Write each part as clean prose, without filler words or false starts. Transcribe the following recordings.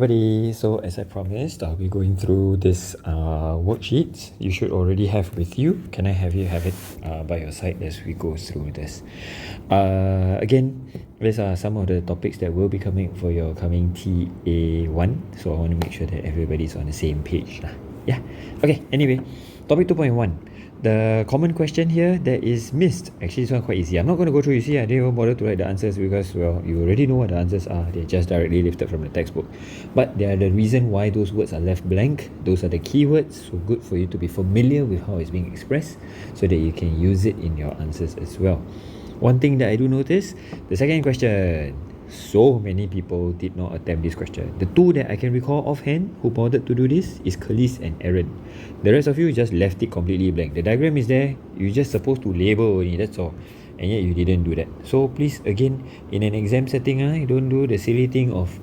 Everybody, so as I promised, I'll be going through this worksheet you should already have with you. Can I have you have it by your side as we go through this? Again, these are some of the topics that will be coming for your coming TA1, so I want to make sure that everybody's on the same page. Yeah, okay, anyway, topic 2.1. The common question here that is missed. Actually, this one quite easy. I'm not going to go through, you see, I didn't even bother to write the answers because, well, you already know what the answers are. They're just directly lifted from the textbook. But they are the reason why those words are left blank. Those are the keywords, so good for you to be familiar with how it's being expressed so that you can use it in your answers as well. One thing that I do notice, the second question, so many people did not attempt this question. The two that I can recall offhand who bothered to do this is Khalees and Aaron. The rest of you just left it completely blank. The diagram is there, you're just supposed to label only, that's all. And yet you didn't do that. So please, again, in an exam setting, don't do the silly thing of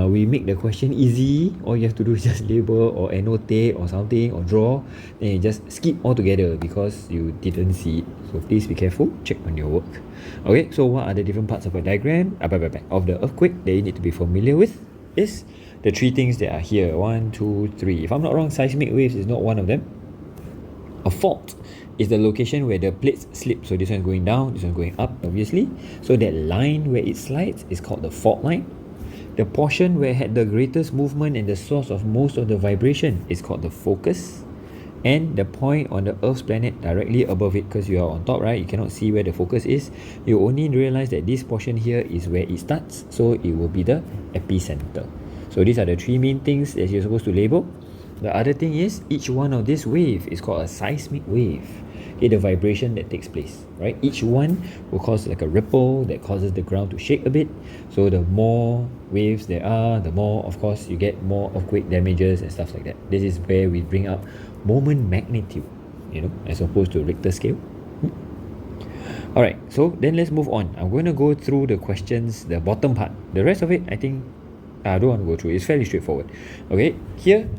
we make the question easy. All you have to do is just label or annotate or something or draw, then you just skip altogether because you didn't see it. So please be careful, check on your work. Okay, so what are the different parts of a diagram of the earthquake that you need to be familiar with? Is the three things that are here. 1, 2, 3. If I'm not wrong, seismic waves is not one of them. A fault is the location where the plates slip. So this one is going down, this one is going up, obviously. So that line where it slides is called the fault line. The portion where it had the greatest movement and the source of most of the vibration is called the focus. And the point on the Earth's planet directly above it, because you are on top, right? You cannot see where the focus is. You only realize that this portion here is where it starts, so it will be the epicenter. So these are the three main things that you're supposed to label. The other thing is, each one of this wave is called a seismic wave. Okay, the vibration that takes place, right? Each one will cause like a ripple that causes the ground to shake a bit. So the more waves there are, the more, of course, you get more earthquake damages and stuff like that. This is where we bring up moment magnitude, as opposed to Richter scale. Alright, so then let's move on. I'm going to go through the questions, the bottom part. The rest of it, I think, I don't want to go through. It's fairly straightforward. Okay, here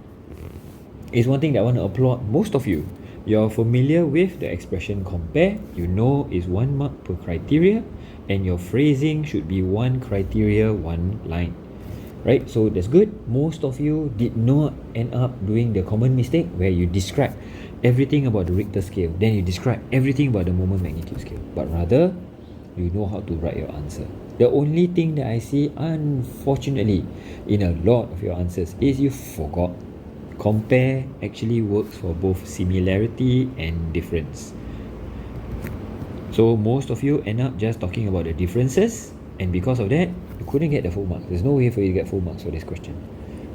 is one thing that I want to applaud most of you. You're familiar with the expression compare. You know is 1 mark per criteria, and your phrasing should be 1 criteria, 1 line. Right, so that's good. Most of you did not end up doing the common mistake where you describe everything about the Richter scale, then you describe everything about the moment magnitude scale, but rather you know how to write your answer. The only thing that I see, unfortunately, in a lot of your answers is you forgot. Compare actually works for both similarity and difference. So most of you end up just talking about the differences, and because of that, you couldn't get the full marks. There's no way for you to get full marks for this question.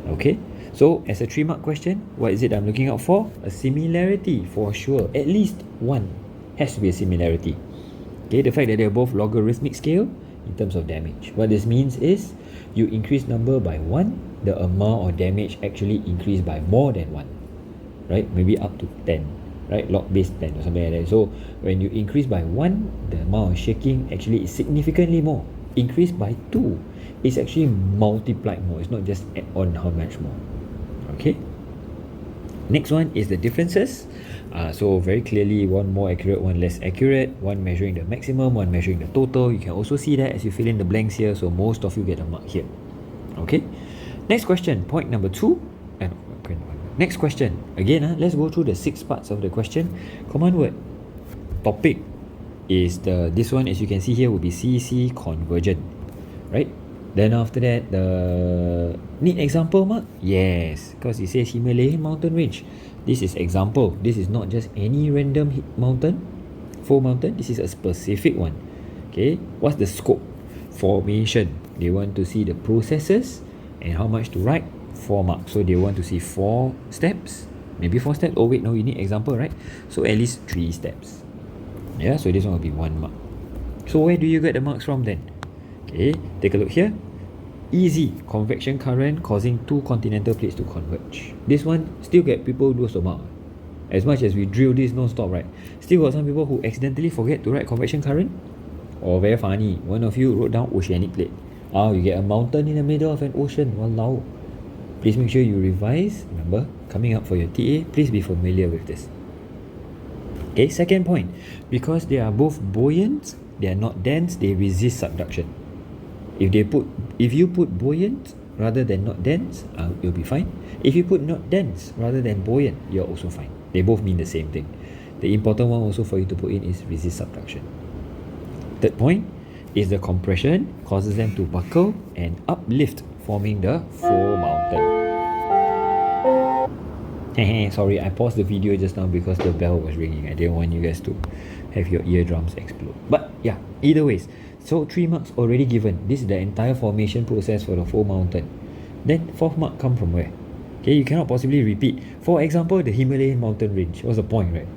Okay, so as a 3-mark question, what is it I'm looking out for? A similarity for sure. At least one has to be a similarity. Okay, the fact that they're both logarithmic scale in terms of damage. What this means is you increase number by 1, the amount of damage actually increase by more than 1. Right? Maybe up to 10. Right? Log base 10 or something like that. So when you increase by 1, the amount of shaking actually is significantly more. Increase by 2, it's actually multiplied more. It's not just add on how much more. Okay. Next one is the differences. So very clearly, one more accurate, one less accurate. One measuring the maximum, one measuring the total. You can also see that as you fill in the blanks here. So most of you get a mark here. Okay. Next question, point number 2. Next question. Again, let's go through the 6 parts of the question. Command word. Topic is this one, as you can see here, will be CC convergent, right? Then after that, the need example mark? Yes, because it says Himalayan mountain range. This is example. This is not just any random mountain, full mountain. This is a specific one. Okay, what's the scope? Formation. They want to see the processes and how much to write. 4 marks. So they want to see 4 steps. Maybe 4 steps. Oh wait, no, you need example, right? So at least 3 steps. Yeah, so this one will be 1 mark. So where do you get the marks from then? Okay, take a look here. Easy. Convection current causing 2 continental plates to converge. This one still get people lose the mark. As much as we drill this non-stop, right? Still got some people who accidentally forget to write convection current. Or very funny, one of you wrote down oceanic plate. You get a mountain in the middle of an ocean. Walao. Please make sure you revise. Remember, coming up for your TA, please be familiar with this. Okay, second point, because they are both buoyant, they are not dense, they resist subduction. If you put buoyant, rather than not dense, you'll be fine. If you put not dense rather than buoyant, you're also fine. They both mean the same thing. The important one also for you to put in is resist subduction. Third point is the compression causes them to buckle and uplift, forming the flow mountain. Sorry, I paused the video just now because the bell was ringing. I didn't want you guys to have your eardrums explode. But yeah, either ways. So 3 marks already given. This is the entire formation process for the flow mountain. Then 4th mark come from where? Okay, you cannot possibly repeat. For example, the Himalayan mountain range. What's the point, right?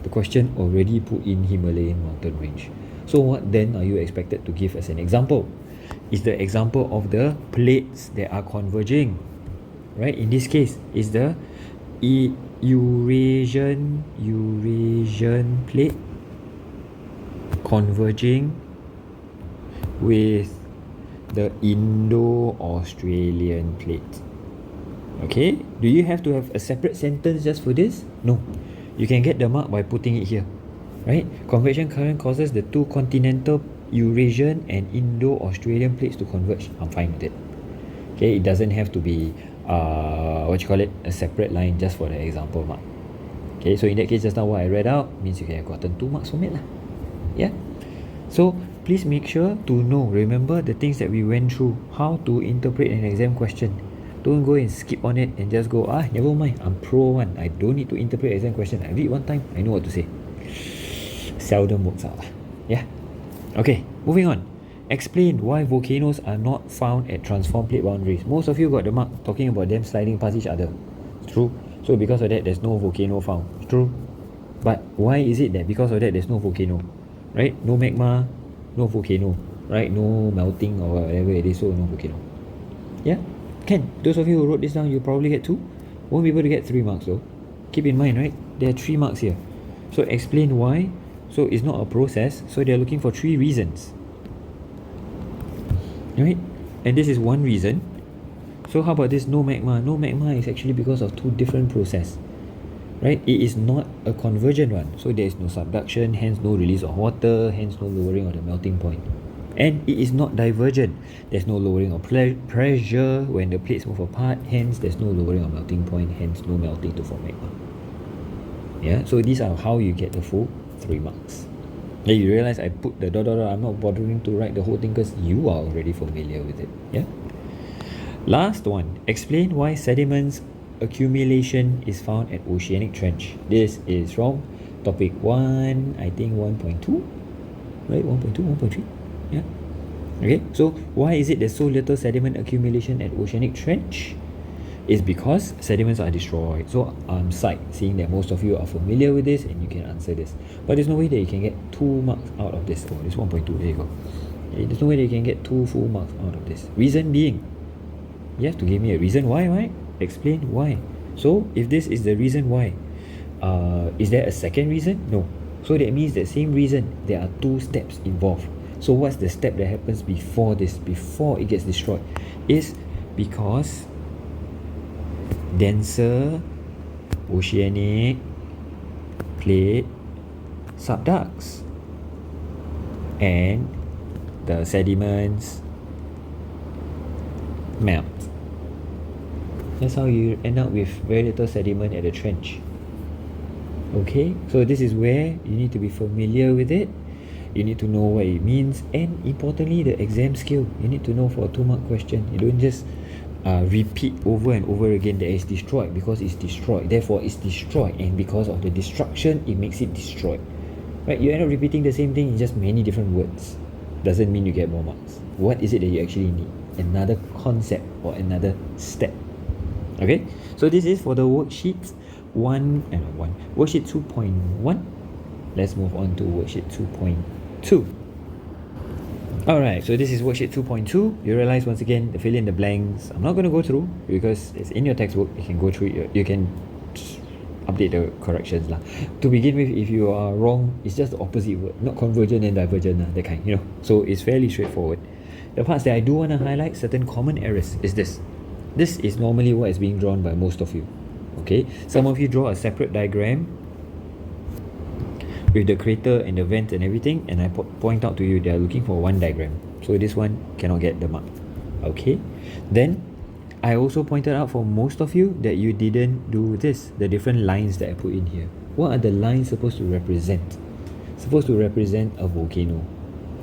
The question already put in Himalayan mountain range. So what then are you expected to give as an example? Is the example of the plates that are converging, right? In this case, is the Eurasian plate converging with the Indo-Australian plate. Okay, do you have to have a separate sentence just for this? No, you can get the mark by putting it here, right? Convection current causes the two continental Eurasian and Indo-Australian plates to converge. I'm fine with it. Okay, it doesn't have to be a separate line just for the example mark. Okay, so in that case, just now what I read out means you can have gotten 2 marks from it lah. Yeah, so please make sure to remember the things that we went through, how to interpret an exam question. Don't go and skip on it and just go, never mind, I'm pro one, I don't need to interpret exam question. I read one time, I know what to say. Seldom works out. Yeah. Okay, moving on. Explain why volcanoes are not found at transform plate boundaries. Most of you got the mark talking about them sliding past each other. It's true. So because of that, there's no volcano found. It's true. But why is it that because of that, there's no volcano? Right? No magma, no volcano. Right? No melting or whatever it is, so no volcano. Yeah? Can. Those of you who wrote this down, you'll probably get 2. Won't be able to get 3 marks though. Keep in mind, right? There are 3 marks here. So explain why. So it's not a process. So they're looking for 3 reasons. Right? And this is one reason. So how about this no magma? No magma is actually because of 2 different processes. Right? It is not a convergent one. So there is no subduction, hence no release of water, hence no lowering of the melting point. And it is not divergent. There's no lowering of pressure when the plates move apart, hence there's no lowering of melting point, hence no melting to form magma. Yeah, so these are how you get the full 3 marks. Then you realize I put the ... I'm not bothering to write the whole thing because you are already familiar with it. Yeah. Last one. Explain why sediments accumulation is found at oceanic trench. This is from topic 1, I think 1.2, right? 1.2, 1.3. Yeah. Okay. So why is it there's so little sediment accumulation at oceanic trench? Is because sediments are destroyed. So I'm seeing that most of you are familiar with this and you can answer this. But there's no way that you can get 2 marks out of this. Oh, this 1.2, there you go. Okay, there's no way that you can get 2 full marks out of this. Reason being, you have to give me a reason why, right? Explain why. So if this is the reason why, is there a second reason? No. So that means the same reason, there are 2 steps involved. So what's the step that happens before this, before it gets destroyed? Is because denser oceanic plate subducts and the sediments melt. That's how you end up with very little sediment at the trench. Okay, so this is where you need to be familiar with it. You need to know what it means, and importantly, the exam skill. You need to know for a 2-mark question. You don't just repeat over and over again that it's destroyed because it's destroyed. Therefore, it's destroyed, and because of the destruction, it makes it destroyed. Right? You end up repeating the same thing in just many different words. Doesn't mean you get more marks. What is it that you actually need? Another concept or another step. Okay? So this is for the worksheet worksheet 2.1. Let's move on to worksheet 2.2. Alright, so this is worksheet 2.2. You realize once again, the fill in the blanks, I'm not going to go through because it's in your textbook. You can go through it. You can update the corrections lah. To begin with, if you are wrong, it's just the opposite word, not convergent and divergent that kind, So it's fairly straightforward. The parts that I do want to highlight, certain common errors, is this. This is normally what is being drawn by most of you. Okay, some of you draw a separate diagram with the crater and the vent and everything, and I point out to you they are looking for one diagram. So this one cannot get the mark. Okay, then I also pointed out for most of you that you didn't do this, the different lines that I put in here. What are the lines supposed to represent? Supposed to represent a volcano,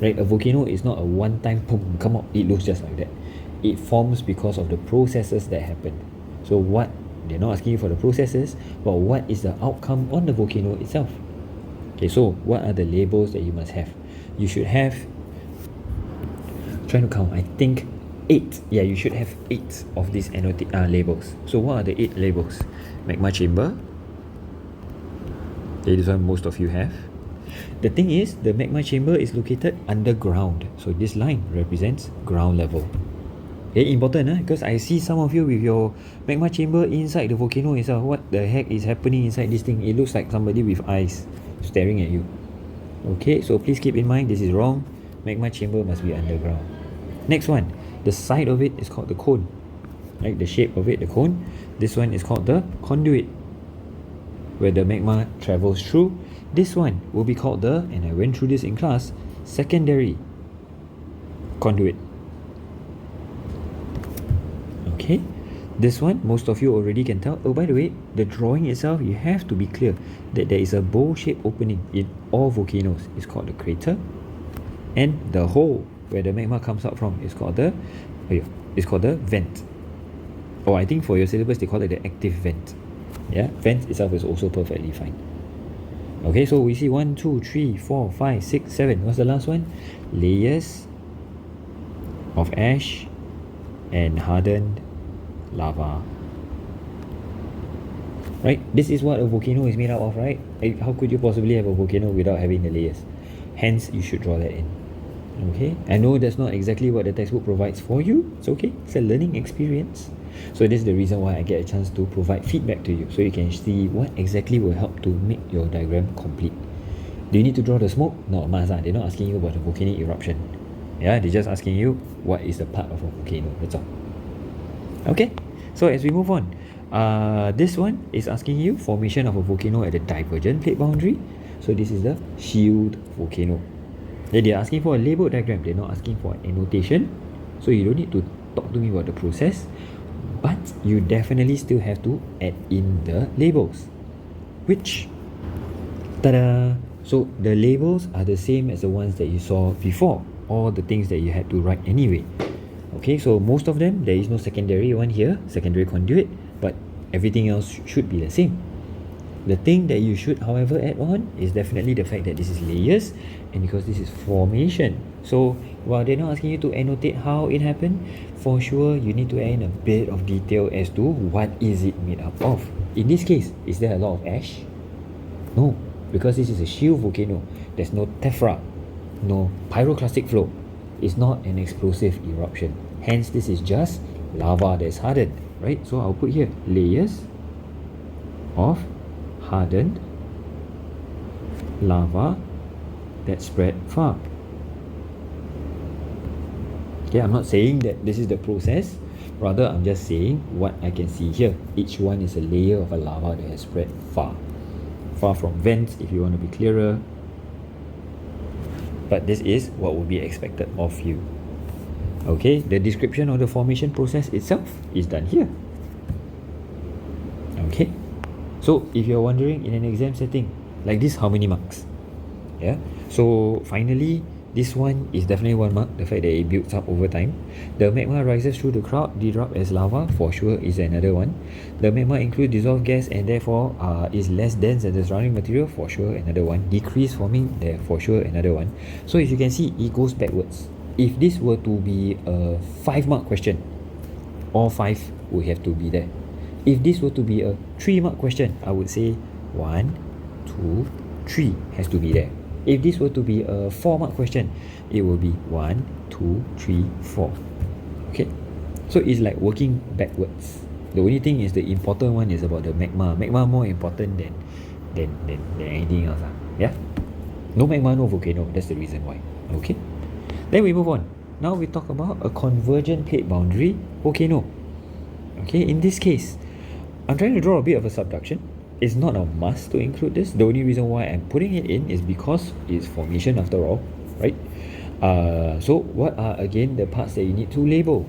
right? A volcano is not a one-time boom, come out, it looks just like that. It forms because of the processes that happen. So what, they're not asking you for the processes, but what is the outcome on the volcano itself? Okay, so what are the labels that you must have? You should have, trying to count, I think 8. Yeah, you should have 8 of these labels. So what are the 8 labels? Magma chamber. Okay, this one most of you have. The thing is, the magma chamber is located underground. So this line represents ground level. Okay, important, because I see some of you with your magma chamber inside the volcano itself. What the heck is happening inside this thing? It looks like somebody with eyes staring at you. Okay, so please keep in mind this is wrong. Magma chamber must be underground. Next one, the side of it is called the cone. Right, the shape of it, the cone. This one is called the conduit, where the magma travels through. This one will be called the, and I went through this in class, secondary conduit. Okay, this one most of you already can tell. Oh, by the way, the drawing itself, you have to be clear that there is a bowl-shaped opening in all volcanoes. It's called the crater, and the hole where the magma comes out from is called the vent. Or I think for your syllabus they call it the active vent. Yeah, vent itself is also perfectly fine. Okay, so we see 1, 2, 3, 4, 5, 6, 7. What's the last one? Layers of ash and hardened lava. Right? This is what a volcano is made out of, right? How could you possibly have a volcano without having the layers? Hence, you should draw that in. Okay, I know that's not exactly what the textbook provides for you. It's okay, it's a learning experience. So this is the reason why I get a chance to provide feedback to you, so you can see what exactly will help to make your diagram complete. Do you need to draw the smoke? No, must. They're not asking you about the volcanic eruption. Yeah, they're just asking you what is the part of a volcano. That's all. Okay, so as we move on, this one is asking you formation of a volcano at the divergent plate boundary. So this is the shield volcano. They're asking for a label diagram. They're not asking for annotation. So you don't need to talk to me about the process, but you definitely still have to add in the labels. Which, ta-da! So the labels are the same as the ones that you saw before. All the things that you had to write anyway. Okay, so most of them, there is no secondary one here, secondary conduit, but everything else should be the same. The thing that you should, however, add on is definitely the fact that this is layers, and because this is formation. So while they're not asking you to annotate how it happened, for sure you need to add in a bit of detail as to what is it made up of. In this case, is there a lot of ash? No, because this is a shield volcano. There's no tephra, no pyroclastic flow. It's not an explosive eruption. Hence, this is just lava that's hardened, right? So I'll put here layers of hardened lava that spread far. Okay, I'm not saying that this is the process, rather I'm just saying what I can see here. Each one is a layer of a lava that has spread far from vents, if you want to be clearer. But this is what would be expected of you. Okay, the description of the formation process itself is done here. Okay, so if you're wondering in an exam setting like this, how many marks? Yeah, so finally this one is definitely 1 mark, the fact that it builds up over time. The magma rises through the cloud, deerupt as lava, for sure is another one. The magma includes dissolved gas and therefore is less dense than the surrounding material, for sure another one. Decrease forming, there for sure another one. So if you can see, it goes backwards. If this were to be a 5-mark question, all 5 would have to be there. If this were to be a 3-mark question, I would say 1, 2, 3 has to be there. If this were to be a 4-mark question, it will be 1, 2, 3, 4. Okay, so it's like working backwards. The only thing is the important one is about the magma. Magma more important than anything else. Yeah, no magma, no volcano. That's the reason why. Okay, then we move on. Now we talk about a convergent plate boundary volcano. Okay, in this case, I'm trying to draw a bit of a subduction. It's not a must to include this. The only reason why I'm putting it in is because it's formation after all, right? So what are again the parts that you need to label?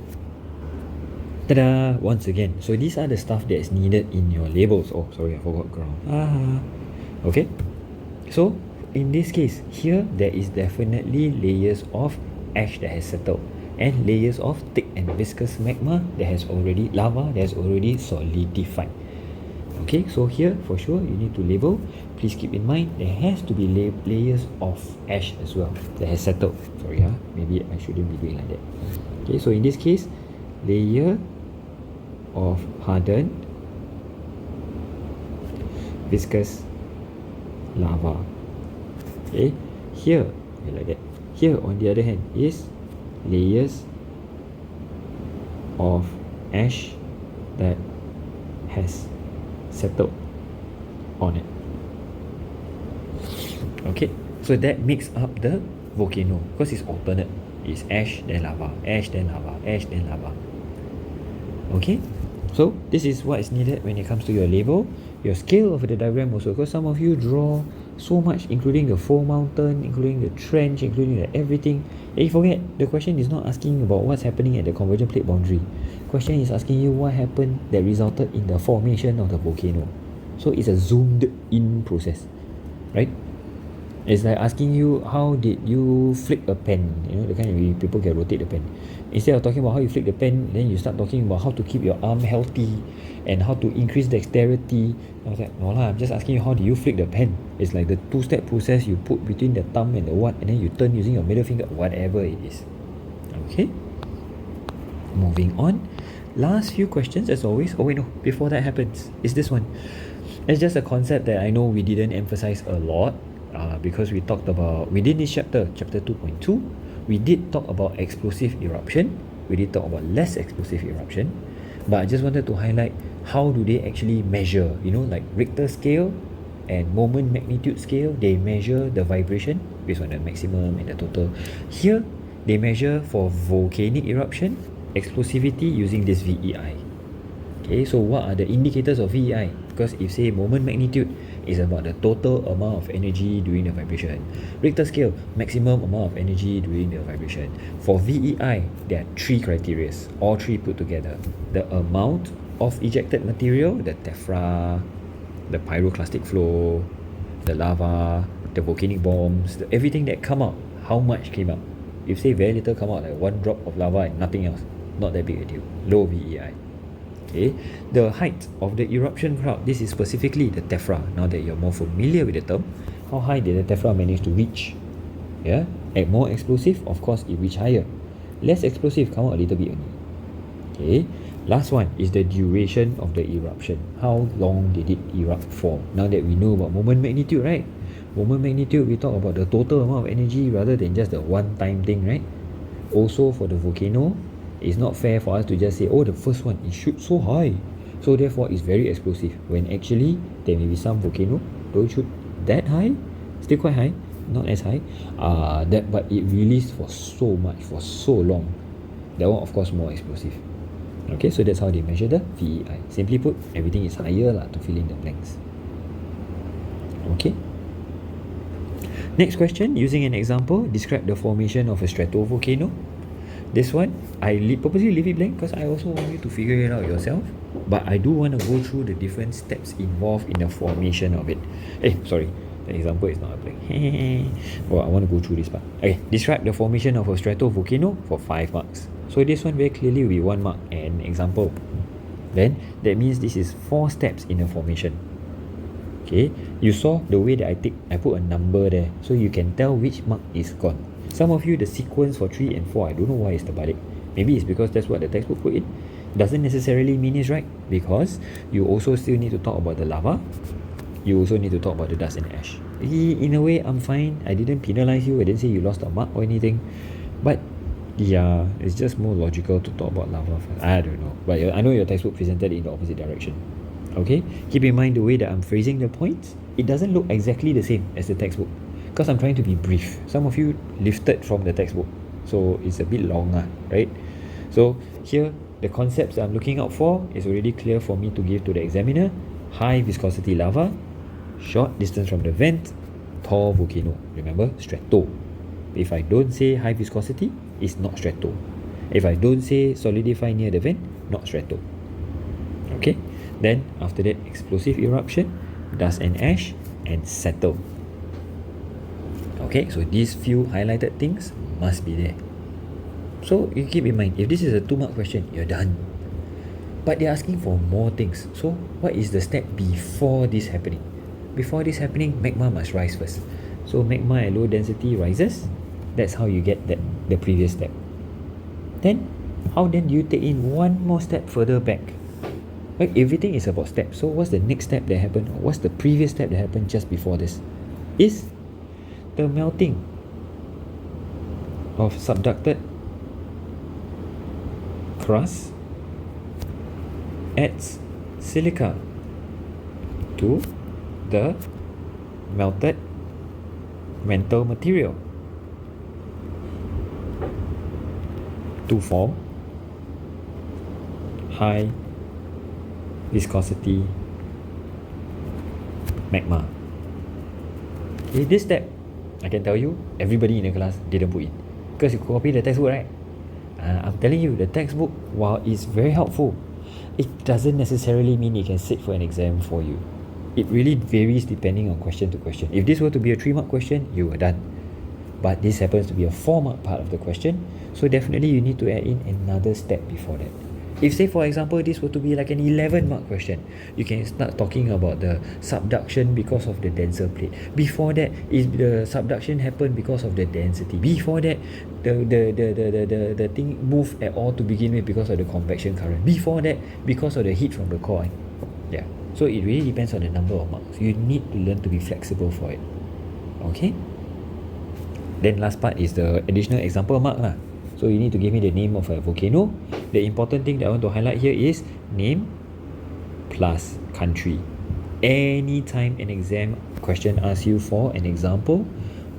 Ta-da! Once again, so these are the stuff that is needed in your labels. Oh, sorry, I forgot ground. Okay. So in this case, here there is definitely layers of ash that has settled and layers of thick and viscous magma that has already lava that has already solidified. Okay, so here for sure you need to label. Please keep in mind there has to be layers of ash as well that has settled. Sorry, maybe I shouldn't be doing like that. Okay, so in this case, layer of hardened viscous lava. Okay, here like that. Here on the other hand is layers of ash that has settled on it. Okay, so that makes up the volcano because it's alternate. It's ash then lava, ash then lava, ash then lava. Okay, so this is what is needed when it comes to your label, your scale of the diagram also, because some of you draw so much, including the full mountain, including the trench, including the everything. And you forget, the question is not asking about what's happening at the convergent plate boundary. Question is asking you what happened that resulted in the formation of the volcano. So it's a zoomed in process, right? It's like asking you how did you flick a pen, you know, the kind of people can rotate the pen. Instead of talking about how you flick the pen, then you start talking about how to keep your arm healthy and how to increase dexterity. I was like, no lah, I'm just asking you how do you flick the pen. It's like the two-step process you put between the thumb and the what, and then you turn using your middle finger, whatever it is. Okay, moving on. Last few questions as always. Oh wait, no, before that happens, is this one. It's just a concept that I know we didn't emphasize a lot. Because we talked about, within this chapter 2.2, we did talk about explosive eruption, we did talk about less explosive eruption, but I just wanted to highlight how do they actually measure, you know, like Richter scale and moment magnitude scale, they measure the vibration based on the maximum and the total. Here, they measure for volcanic eruption, explosivity using this VEI. Okay, so what are the indicators of VEI? Because if say moment magnitude is about the total amount of energy during the vibration. Richter scale, maximum amount of energy during the vibration. For VEI, there are three criteria, all three put together. The amount of ejected material, the tephra, the pyroclastic flow, the lava, the volcanic bombs, everything that come out, how much came out. If say very little come out, like one drop of lava and nothing else, not that big a deal, low VEI. Okay, the height of the eruption cloud, this is specifically the tephra. Now that you're more familiar with the term, how high did the tephra manage to reach? Yeah, at more explosive, of course it reach higher. Less explosive, come out a little bit only. Okay, last one is the duration of the eruption. How long did it erupt for? Now that we know about moment magnitude, right? Moment magnitude, we talk about the total amount of energy rather than just the one-time thing, right? Also for the volcano, it's not fair for us to just say, oh, the first one, it shoots so high, so therefore it's very explosive, when actually there may be some volcano don't shoot that high, still quite high, not as high, but it released for so much, for so long. That one of course more explosive. Okay, so that's how they measure the VEI. Simply put, everything is higher lah to fill in the blanks. Okay, next question, using an example, describe the formation of a stratovolcano. This one, I purposely leave it blank because I also want you to figure it out yourself. But I do want to go through the different steps involved in the formation of it. Sorry, the example is not a blank. Well, I want to go through this part. Okay, describe the formation of a stratovolcano for 5 marks. So this one very clearly will be 1 mark and example. Then that means this is 4 steps in the formation. Okay, you saw the way that I put a number there, so you can tell which mark is gone. Some of you, the sequence for 3 and 4, I don't know why it's terbalik. Maybe it's because that's what the textbook put in. Doesn't necessarily mean it's right, because you also still need to talk about the lava. You also need to talk about the dust and ash. In a way, I'm fine. I didn't penalize you. I didn't say you lost a mark or anything. But yeah, it's just more logical to talk about lava first. I don't know. But I know your textbook presented it in the opposite direction. Okay? Keep in mind the way that I'm phrasing the points. It doesn't look exactly the same as the textbook, because I'm trying to be brief. Some of you lifted from the textbook, so it's a bit longer, right? So here, the concepts I'm looking out for is already clear for me to give to the examiner. High viscosity lava, short distance from the vent, tall volcano. Remember, strato. If I don't say high viscosity, it's not strato. If I don't say solidify near the vent, not strato. Okay, then after that, explosive eruption, dust and ash, and settle. Okay, so these few highlighted things must be there. So you keep in mind, if this is a 2-mark question, you're done. But they're asking for more things. So what is the step before this happening? Before this happening, magma must rise first. So magma at low density rises. That's how you get the previous step. Then, how then do you take in one more step further back? Right? Everything is about steps. So what's the next step that happened? What's the previous step that happened just before this? Is the melting of subducted crust adds silica to the melted mantle material to form high viscosity magma. Okay, this step, I can tell you, everybody in the class didn't put in. Because you copy the textbook, right? I'm telling you, the textbook, while it's very helpful, it doesn't necessarily mean it can sit for an exam for you. It really varies depending on question to question. If this were to be a 3-mark question, you were done. But this happens to be a 4-mark part of the question, so definitely you need to add in another step before that. If say for example this were to be like an 11-mark question, you can start talking about the subduction because of the denser plate. Before that, is the subduction happen because of the density. Before that, the thing move at all to begin with because of the convection current. Before that, because of the heat from the core. Yeah. So it really depends on the number of marks. You need to learn to be flexible for it. Okay? Then last part is the additional example mark lah. So you need to give me the name of a volcano. The important thing that I want to highlight here is name plus country. Anytime an exam question asks you for an example,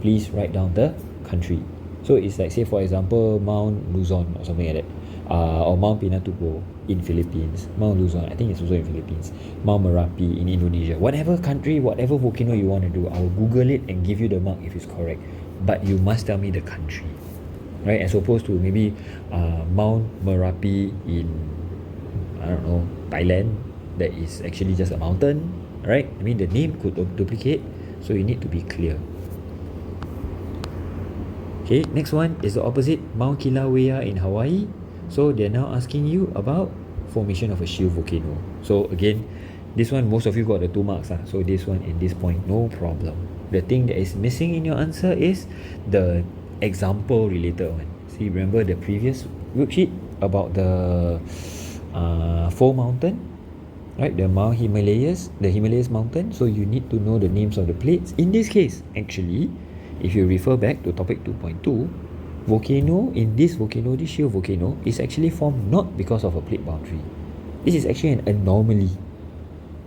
please write down the country. So it's like, say for example, Mount Luzon or something like that, or Mount Pinatubo in Philippines. Mount Luzon, I think it's also in Philippines. Mount Merapi in Indonesia. Whatever country, whatever volcano you want to do, I will Google it and give you the mark if it's correct. But you must tell me the country, right? As opposed to maybe Mount Merapi in, I don't know, Thailand, that is actually just a mountain, right? I mean, the name could duplicate, so you need to be clear. Okay, next one is the opposite, Mount Kilauea in Hawaii. So they're now asking you about formation of a shield volcano. So again, this one most of you got the 2 marks. So this one and this point, no problem. The thing that is missing in your answer is the example related one. See, remember the previous worksheet about the 4 mountain, right? The Mount Himalayas, the Himalayas mountain. So you need to know the names of the plates. In this case, actually, if you refer back to topic 2.2, volcano, in this volcano, this shield volcano is actually formed not because of a plate boundary. This is actually an anomaly,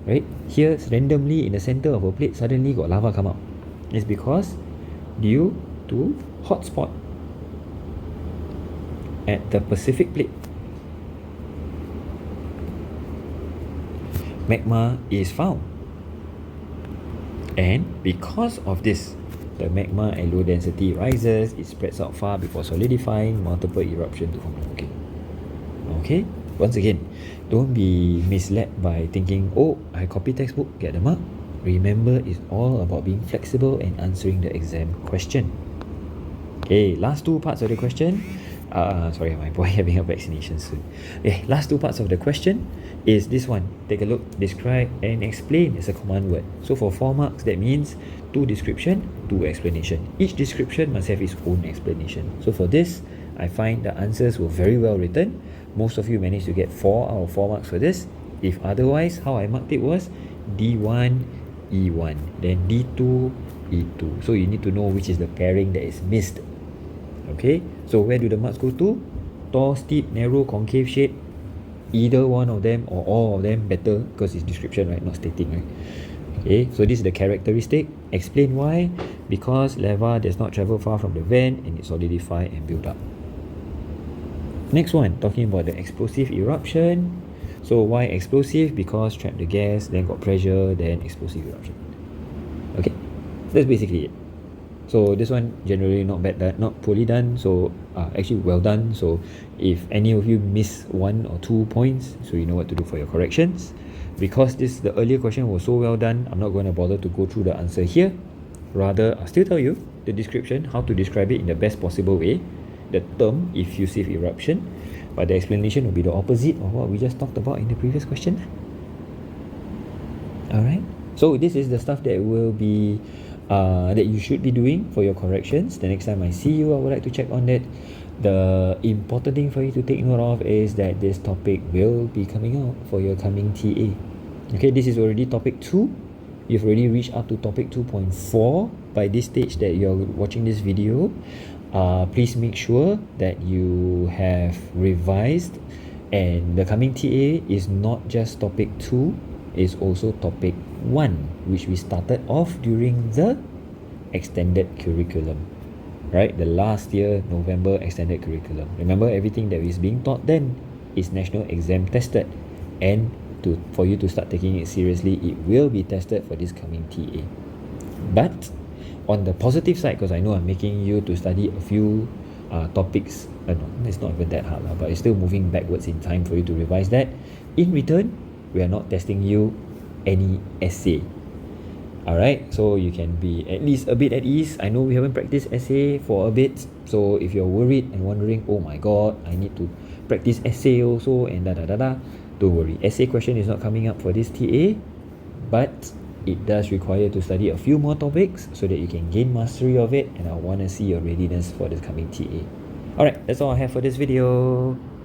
right? Here, randomly in the center of a plate, suddenly got lava come out. It's because due to hotspot at the Pacific plate, magma is found, and because of this, the magma at low density rises, it spreads out far before solidifying, multiple eruption to form a volcano. Okay, once again, don't be misled by thinking, oh, I copy textbook, get the mark. Remember, it's all about being flexible and answering the exam question. Okay, last 2 parts of the question. Sorry, my boy having a vaccination soon. Okay, last 2 parts of the question is this one. Take a look. Describe and explain is a command word. So for 4 marks, that means 2 description, 2 explanation. Each description must have its own explanation. So for this, I find the answers were very well written. Most of you managed to get 4 out of 4 marks for this. If otherwise, how I marked it was D1, E1, then D2, E2. So you need to know which is the pairing that is missed. Okay, so where do the marks go to? Tall, steep, narrow, concave shape. Either one of them or all of them better, because it's description, right? Not stating, right? Okay, so this is the characteristic. Explain why. Because lava does not travel far from the vent and it solidify and build up. Next one, talking about the explosive eruption. So why explosive? Because trap the gas, then got pressure, then explosive eruption. Okay, that's basically it. So this one generally not bad done, not poorly done, so actually well done. So if any of you miss 1 or 2 points, so you know what to do for your corrections. Because the earlier question was so well done, I'm not going to bother to go through the answer here. Rather, I'll still tell you the description, how to describe it in the best possible way, the term effusive eruption, but the explanation will be the opposite of what we just talked about in the previous question. Alright, so this is the stuff that will be that you should be doing for your corrections. The next time I see you, I would like to check on that. The important thing for you to take note of is that this topic will be coming out for your coming TA. Okay, this is already topic 2. You've already reached up to topic 2.4 by this stage that you're watching this video. Please make sure that you have revised, and the coming TA is not just topic 2, is also topic 1, which we started off during the extended curriculum, right? The last year November extended curriculum. Remember, everything that is being taught then is national exam tested, and for you to start taking it seriously, it will be tested for this coming TA. But on the positive side, because I know I'm making you to study a few topics, no, it's not even that hard, but it's still moving backwards in time for you to revise that. In return, we are not testing you any essay. Alright, so you can be at least a bit at ease. I know we haven't practiced essay for a bit, so if you're worried and wondering, oh my god, I need to practice essay also and don't worry, essay question is not coming up for this TA, but it does require to study a few more topics so that you can gain mastery of it, and I want to see your readiness for this coming TA. Alright, that's all I have for this video.